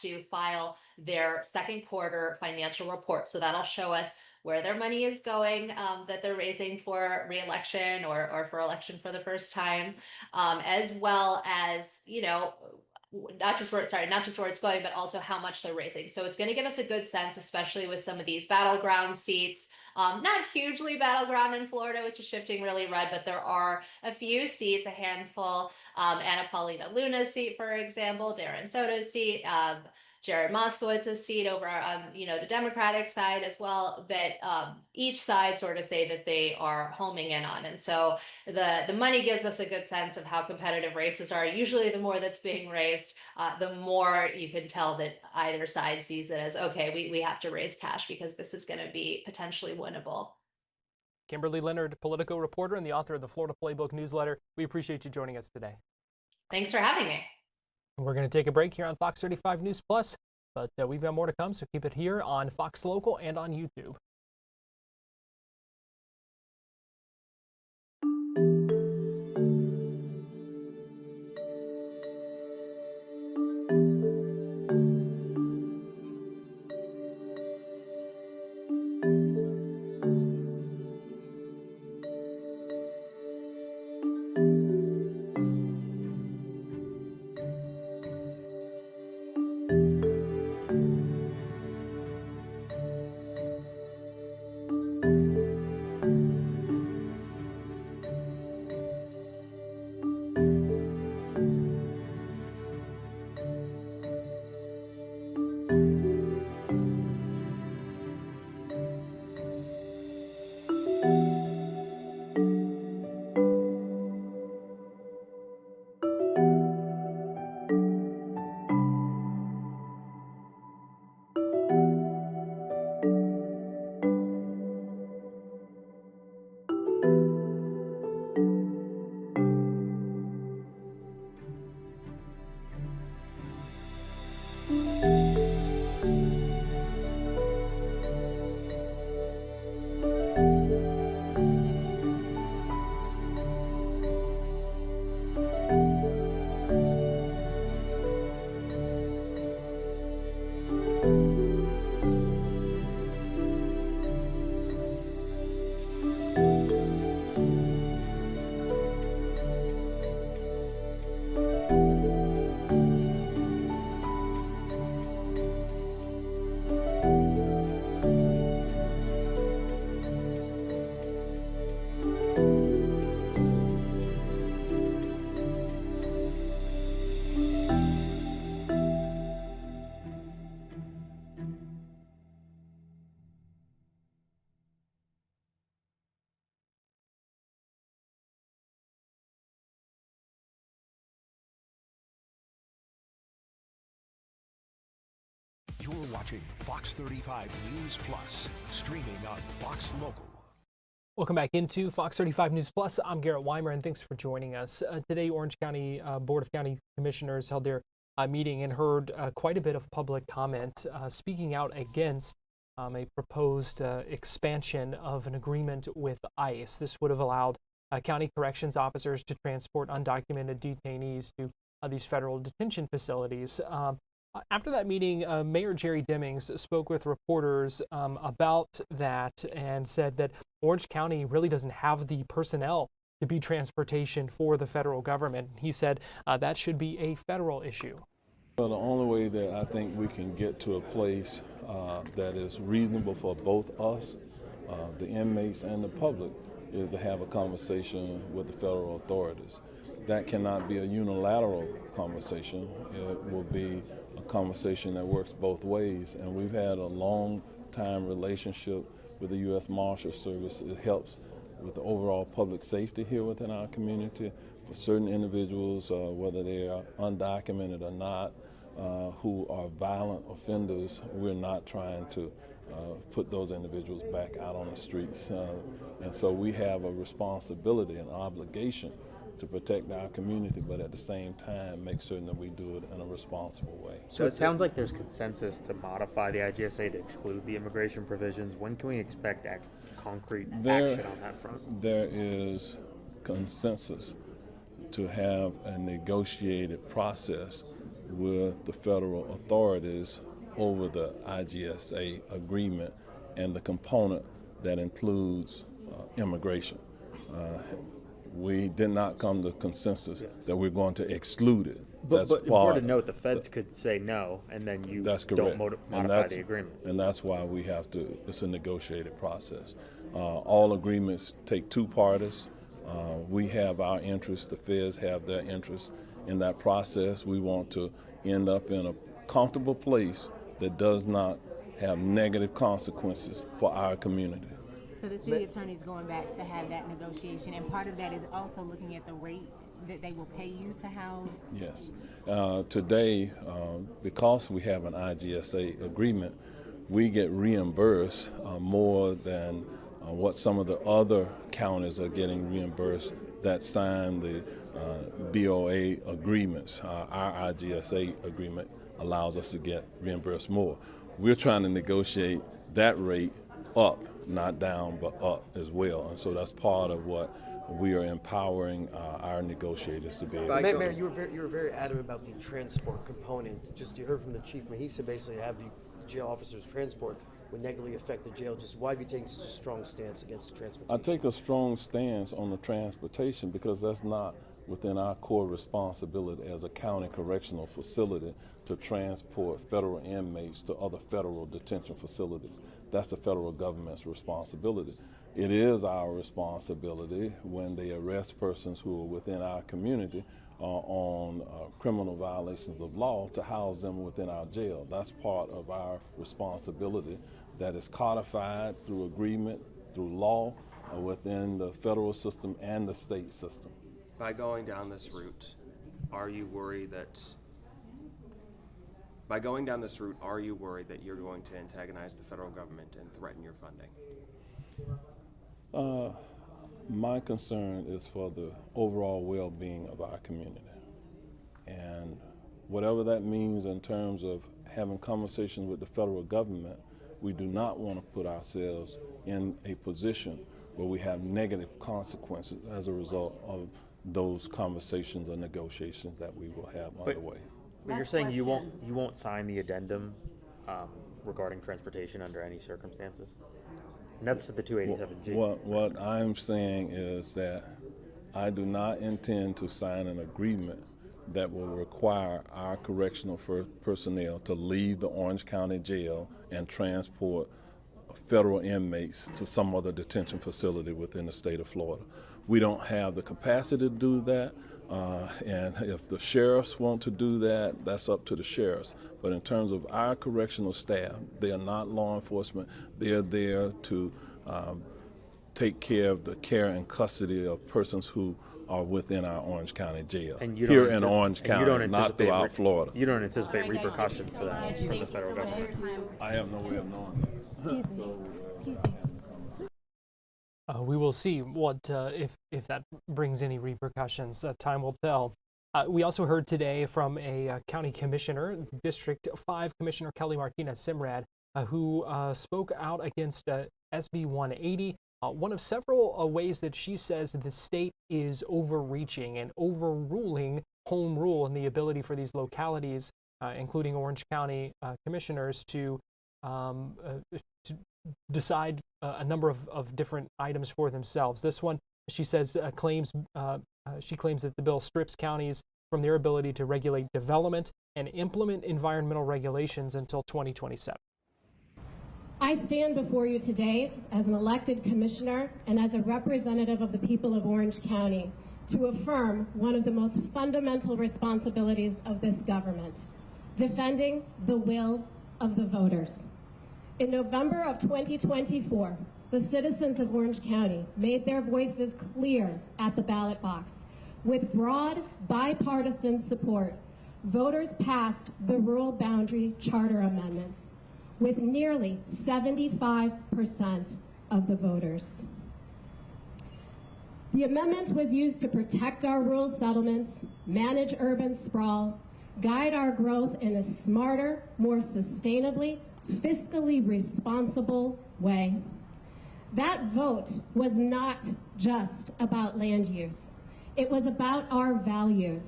to file their second quarter financial report. So that'll show us where their money is going, that they're raising for reelection or for election for the first time, as well as, not just where it's going, but also how much they're raising. So it's going to give us a good sense, especially with some of these battleground seats. Not hugely battleground in Florida, which is shifting really red, but there are a few seats, a handful. Anna Paulina Luna's seat, for example, Darren Soto's seat, Jared Moskowitz's seat over on the Democratic side as well, that each side sort of say that they are homing in on. And so the money gives us a good sense of how competitive races are. Usually the more that's being raised, the more you can tell that either side sees it as, okay, we have to raise cash because this is going to be potentially winnable. Kimberly Leonard, political reporter and the author of the Florida Playbook newsletter. We appreciate you joining us today. Thanks for having me. We're going to take a break here on Fox 35 News Plus, but we've got more to come, so keep it here on Fox Local and on YouTube. watching Fox 35 News Plus, streaming on Fox Local. Welcome back into Fox 35 News Plus. I'm Garrett Wymer, and thanks for joining us. Today, Orange County Board of County Commissioners held their meeting and heard quite a bit of public comment speaking out against a proposed expansion of an agreement with ICE. This would have allowed county corrections officers to transport undocumented detainees to these federal detention facilities. After that meeting, Mayor Jerry Demings spoke with reporters about that and said that Orange County really doesn't have the personnel to be transportation for the federal government. He said that should be a federal issue. Well, the only way that I think we can get to a place that is reasonable for both us, the inmates, and the public is to have a conversation with the federal authorities. That cannot be a unilateral conversation. It will be a conversation that works both ways, and we've had a long time relationship with the U.S. Marshal Service. It helps with the overall public safety here within our community for certain individuals, whether they are undocumented or not, who are violent offenders. We're not trying to put those individuals back out on the streets. And so we have a responsibility and obligation to protect our community, but at the same time make certain that we do it in a responsible way. So it sounds like there's consensus to modify the IGSA to exclude the immigration provisions. When can we expect concrete action on that front? There is consensus to have a negotiated process with the federal authorities over the IGSA agreement and the component that includes immigration. We did not come to consensus that we're going to exclude it. But important to note, the feds could say no, and then you don't modify the agreement. And that's why we have to, it's a negotiated process. All agreements take two parties. We have our interests, the feds have their interests. In that process, we want to end up in a comfortable place that does not have negative consequences for our community. So the city attorney is going back to have that negotiation, and part of that is also looking at the rate that they will pay you to house? Yes. Today, because we have an IGSA agreement, we get reimbursed more than what some of the other counties are getting reimbursed that sign the BOA agreements. Our IGSA agreement allows us to get reimbursed more. We're trying to negotiate that rate up, not down, but up as well. And so that's part of what we are empowering our negotiators to be able to do. Mayor, you were very adamant about the transport component. Just you heard from the chief, he said basically have the jail officers transport would negatively affect the jail. Just why have you taken such a strong stance against the transportation? I take a strong stance on the transportation because that's not within our core responsibility as a county correctional facility to transport federal inmates to other federal detention facilities. That's the federal government's responsibility. It is our responsibility when they arrest persons who are within our community on criminal violations of law to house them within our jail. That's part of our responsibility that is codified through agreement, through law, within the federal system and the state system. By going down this route, are you worried that you're going to antagonize the federal government and threaten your funding? My concern is for the overall well-being of our community. And whatever that means in terms of having conversations with the federal government, we do not want to put ourselves in a position where we have negative consequences as a result of those conversations or negotiations that we will have underway. But you're saying you won't sign the addendum regarding transportation under any circumstances? And that's the 287G. What I'm saying is that I do not intend to sign an agreement that will require our correctional personnel to leave the Orange County Jail and transport federal inmates to some other detention facility within the state of Florida. We don't have the capacity to do that, and if the sheriffs want to do that, that's up to the sheriffs. But in terms of our correctional staff, they are not law enforcement. They are there to take care of the care and custody of persons who are within our Orange County jail, And you here don't in antici- Orange and you County, don't not anticipate throughout Florida. You don't anticipate repercussions for that from the federal government? I have no way of knowing that. Excuse me. We will see what if that brings any repercussions. Time will tell. We also heard today from a county commissioner, District 5 Commissioner Kelly Martinez-Simrad, who spoke out against SB 180. One of several ways that she says the state is overreaching and overruling home rule and the ability for these localities, including Orange County commissioners, to decide a number of different items for themselves. This one, she says, claims that the bill strips counties from their ability to regulate development and implement environmental regulations until 2027. I stand before you today as an elected commissioner and as a representative of the people of Orange County to affirm one of the most fundamental responsibilities of this government, defending the will of the voters. In November of 2024, the citizens of Orange County made their voices clear at the ballot box. With broad bipartisan support, voters passed the Rural Boundary Charter Amendment with nearly 75% of the voters. The amendment was used to protect our rural settlements, manage urban sprawl, guide our growth in a smarter, more sustainably, fiscally responsible way. That vote was not just about land use. It was about our values.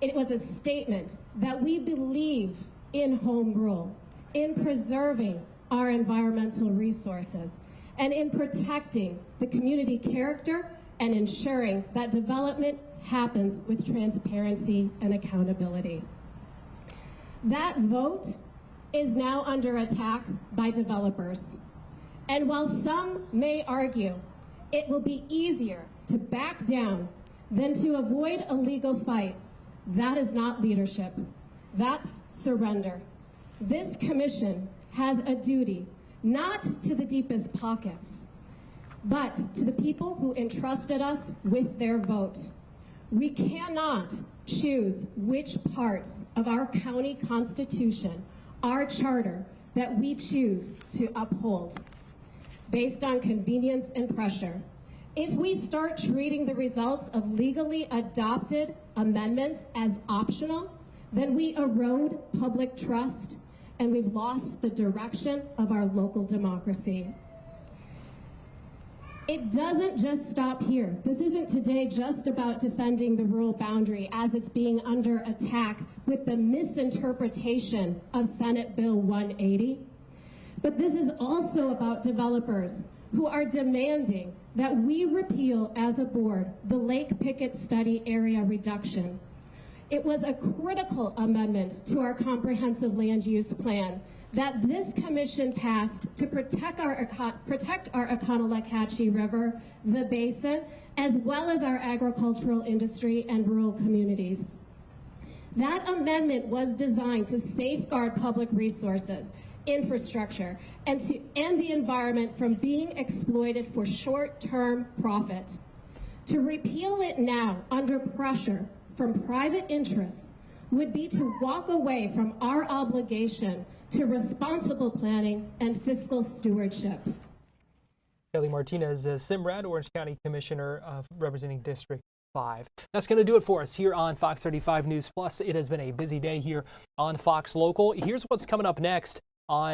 It was a statement that we believe in home rule, in preserving our environmental resources, and in protecting the community character and ensuring that development happens with transparency and accountability. That vote is now under attack by developers. And while some may argue it will be easier to back down than to avoid a legal fight, that is not leadership. That's surrender. This commission has a duty not to the deepest pockets, but to the people who entrusted us with their vote. We cannot choose which parts of our county constitution, our charter, that we choose to uphold based on convenience and pressure. If we start treating the results of legally adopted amendments as optional, then we erode public trust and we've lost the direction of our local democracy. It doesn't just stop here. This isn't today just about defending the rural boundary as it's being under attack with the misinterpretation of Senate Bill 180. But this is also about developers who are demanding that we repeal as a board the Lake Pickett Study Area Reduction. It was a critical amendment to our comprehensive land use plan that this commission passed to protect our Econolakachi River, the basin, as well as our agricultural industry and rural communities. That amendment was designed to safeguard public resources, infrastructure, and the environment from being exploited for short-term profit. To repeal it now under pressure from private interests would be to walk away from our obligation to responsible planning and fiscal stewardship. Kelly Martinez-Simrad, Orange County Commissioner representing District 5. That's going to do it for us here on Fox 35 News Plus. It has been a busy day here on Fox Local. Here's what's coming up next on